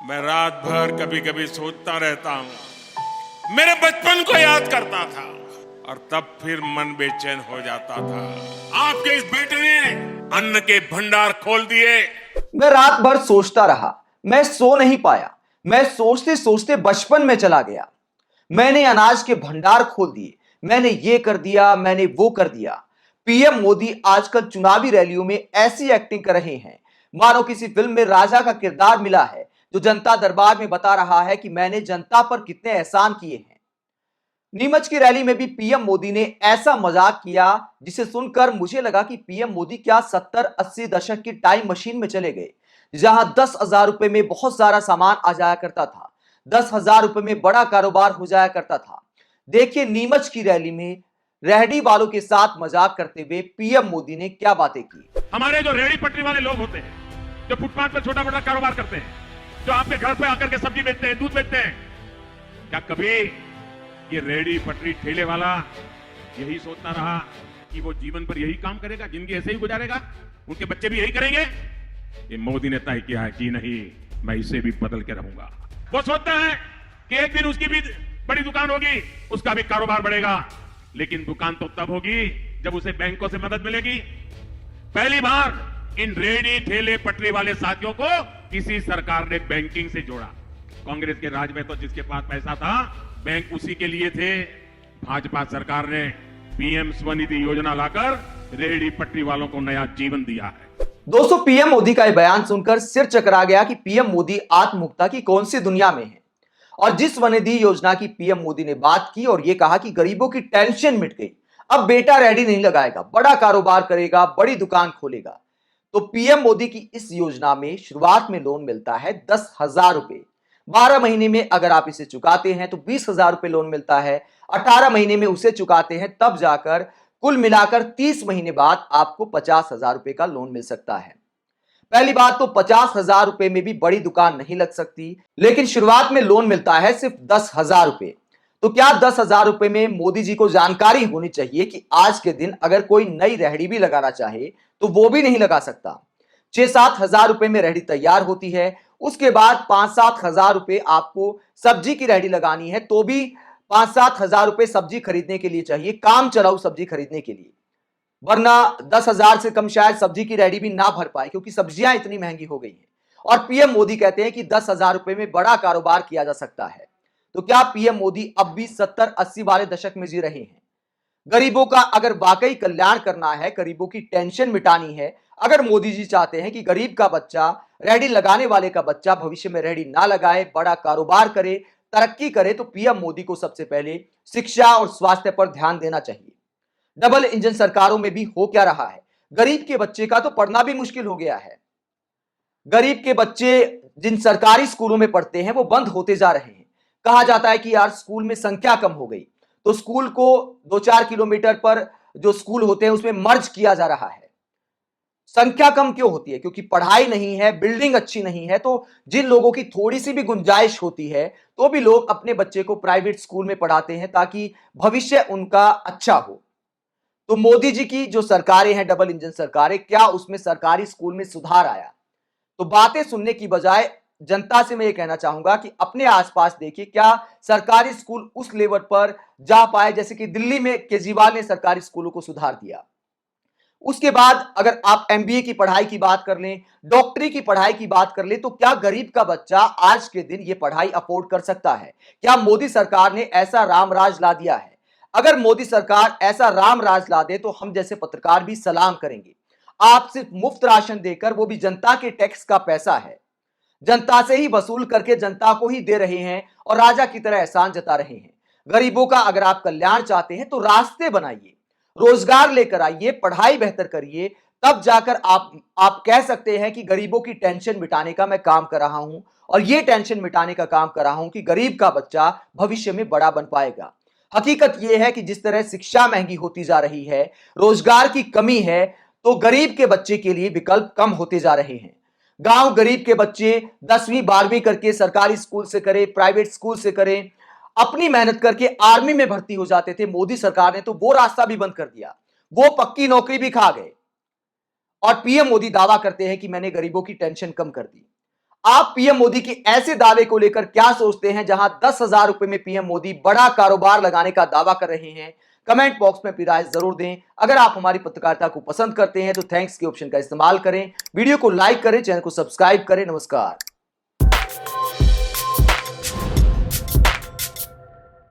मैं रात भर कभी कभी सोचता रहता हूं, मेरे बचपन को याद करता था और तब फिर मन बेचैन हो जाता था। आपके इस बेटे ने अन्न के भंडार खोल दिए। मैं रात भर सोचता रहा, मैं सो नहीं पाया। मैं सोचते सोचते बचपन में चला गया। मैंने अनाज के भंडार खोल दिए, मैंने ये कर दिया, मैंने वो कर दिया। पीएम मोदी आजकल चुनावी रैलियों में ऐसी एक्टिंग कर रहे हैं मानो किसी फिल्म में राजा का किरदार मिला है, जो जनता दरबार में बता रहा है कि मैंने जनता पर कितने एहसान किए हैं। नीमच की रैली में भी पीएम मोदी ने ऐसा मजाक किया जिसे सुनकर मुझे लगा कि पीएम मोदी क्या 70-80 दशक की टाइम मशीन में चले गए, जहां 10,000 रुपए में बहुत सारा सामान आ जाया करता था, 10,000 रुपए में बड़ा कारोबार हो जाया करता था। देखिए नीमच की रैली में रेहड़ी वालों के साथ मजाक करते हुए पीएम मोदी ने क्या बातें की। हमारे जो रेहड़ी पटरी वाले लोग होते हैं, जो फुटपाथ पर छोटा मोटा कारोबार करते हैं, जो आपके घर पे आकर के सब्जी बेचते हैं, दूध बेचते हैं, क्या कभी ये रेहड़ी पटरी ठेले वाला यही सोचता रहा कि वो जीवन पर यही काम करेगा, जिंदगी ऐसे ही गुजारेगा, उनके बच्चे भी यही करेंगे? ये मोदी ने तय किया है कि नहीं, मैं इसे भी बदल के रहूंगा। वो सोचता है कि एक दिन उसकी भी बड़ी दुकान होगी, उसका भी कारोबार बढ़ेगा, लेकिन दुकान तो तब होगी जब उसे बैंकों से मदद मिलेगी। पहली बार इन रेहड़ी ठेले पटरी वाले साथियों को किसी सरकार ने बैंकिंग से जोड़ा। कांग्रेस के राज में तो जिसके पास पैसा था, बैंक उसी के लिए थे। भाजपा सरकार ने पीएम स्वनिधि योजना लाकर रेहड़ी पटरी वालों को नया जीवन दिया है। दोस्तों, पीएम मोदी का यह बयान सुनकर सिर चकरा गया कि पीएम मोदी आत्ममुक्ता की कौन सी दुनिया में है। और जिस स्वनिधि योजना की पीएम मोदी ने बात की और यह कहा कि गरीबों की टेंशन मिट गई, अब बेटा रेहड़ी नहीं लगाएगा, बड़ा कारोबार करेगा, बड़ी दुकान खोलेगा। तो पीएम मोदी की इस योजना में शुरुआत में लोन मिलता है 10,000 रुपए। 12 महीने में अगर आप इसे चुकाते हैं तो 20,000 रुपए लोन मिलता है। 18 महीने में उसे चुकाते हैं तब जाकर कुल मिलाकर 30 महीने बाद आपको 50,000 रुपए का लोन मिल सकता है। पहली बात तो 50,000 रुपए में भी बड़ी दुकान नहीं लग सकती, लेकिन शुरुआत में लोन मिलता है सिर्फ 10,000 रुपए। तो क्या 10,000 रुपए में मोदी जी को जानकारी होनी चाहिए कि आज के दिन अगर कोई नई रेहड़ी भी लगाना चाहे तो वो भी नहीं लगा सकता। 6-7 हजार रुपए में रेहड़ी तैयार होती है, उसके बाद 5-7 हजार रुपए आपको सब्जी की रेहड़ी लगानी है तो भी 5-7 हजार रुपए सब्जी खरीदने के लिए चाहिए, काम चलाऊ सब्जी खरीदने के लिए। वरना 10,000 से कम शायद सब्जी की रेहड़ी भी ना भर पाए, क्योंकि सब्जियां इतनी महंगी हो गई हैं। और पीएम मोदी कहते हैं कि 10,000 रुपए में बड़ा कारोबार किया जा सकता है। तो क्या पीएम मोदी अब भी 70-80 वाले दशक में जी रहे हैं? गरीबों का अगर वाकई कल्याण करना है, गरीबों की टेंशन मिटानी है, अगर मोदी जी चाहते हैं कि गरीब का बच्चा, रेहड़ी लगाने वाले का बच्चा भविष्य में रेहड़ी ना लगाए, बड़ा कारोबार करे, तरक्की करे, तो पीएम मोदी को सबसे पहले शिक्षा और स्वास्थ्य पर ध्यान देना चाहिए। डबल इंजन सरकारों में भी हो क्या रहा है, गरीब के बच्चे का तो पढ़ना भी मुश्किल हो गया है। गरीब के बच्चे जिन सरकारी स्कूलों में पढ़ते हैं वो बंद होते जा रहे हैं। कहा जाता है कि यार स्कूल में संख्या कम हो गई, तो स्कूल को 2-4 किलोमीटर पर जो स्कूल होते हैं उसमें मर्ज किया जा रहा है। संख्या कम क्यों होती है? क्योंकि पढ़ाई नहीं है, बिल्डिंग अच्छी नहीं है। तो जिन लोगों की थोड़ी सी भी गुंजाइश होती है तो भी लोग अपने बच्चे को प्राइवेट स्कूल में पढ़ाते हैं ताकि भविष्य उनका अच्छा हो। तो मोदी जी की जो सरकारें हैं, डबल इंजन सरकारें, क्या उसमें सरकारी स्कूल में सुधार आया? तो बातें सुनने की बजाय जनता से मैं ये कहना चाहूंगा कि अपने आसपास देखिए, क्या सरकारी स्कूल उस लेवल पर जा पाए जैसे कि दिल्ली में केजरीवाल ने सरकारी स्कूलों को सुधार दिया। उसके बाद अगर आप एमबीए की पढ़ाई की बात कर लें, डॉक्टरी की पढ़ाई की बात कर लें, तो क्या गरीब का बच्चा आज के दिन ये पढ़ाई अफोर्ड कर सकता है? क्या मोदी सरकार ने ऐसा रामराज ला दिया है? अगर मोदी सरकार ऐसा रामराज ला दे तो हम जैसे पत्रकार भी सलाम करेंगे। आप सिर्फ मुफ्त राशन देकर, वो भी जनता के टैक्स का पैसा है, जनता से ही वसूल करके जनता को ही दे रहे हैं और राजा की तरह एहसान जता रहे हैं। गरीबों का अगर आप कल्याण चाहते हैं तो रास्ते बनाइए, रोजगार लेकर आइए, पढ़ाई बेहतर करिए, तब जाकर आप कह सकते हैं कि गरीबों की टेंशन मिटाने का मैं काम कर रहा हूं और ये टेंशन मिटाने का काम कर रहा हूं कि गरीब का बच्चा भविष्य में बड़ा बन पाएगा। हकीकत यह है कि जिस तरह शिक्षा महंगी होती जा रही है, रोजगार की कमी है, तो गरीब के बच्चे के लिए विकल्प कम होते जा रहे हैं। गांव गरीब के बच्चे 10वीं 12वीं करके सरकारी स्कूल से करें, प्राइवेट स्कूल से करें, अपनी मेहनत करके आर्मी में भर्ती हो जाते थे। मोदी सरकार ने तो वो रास्ता भी बंद कर दिया, वो पक्की नौकरी भी खा गए। और पीएम मोदी दावा करते हैं कि मैंने गरीबों की टेंशन कम कर दी। आप पीएम मोदी के ऐसे दावे को लेकर क्या सोचते हैं, जहां 10,000 रुपए में पीएम मोदी बड़ा कारोबार लगाने का दावा कर रहे हैं? कमेंट बॉक्स में अपनी राय जरूर दें। अगर आप हमारी पत्रकारिता को पसंद करते हैं तो थैंक्स के ऑप्शन का इस्तेमाल करें, वीडियो को लाइक करें, चैनल को सब्सक्राइब करें। नमस्कार।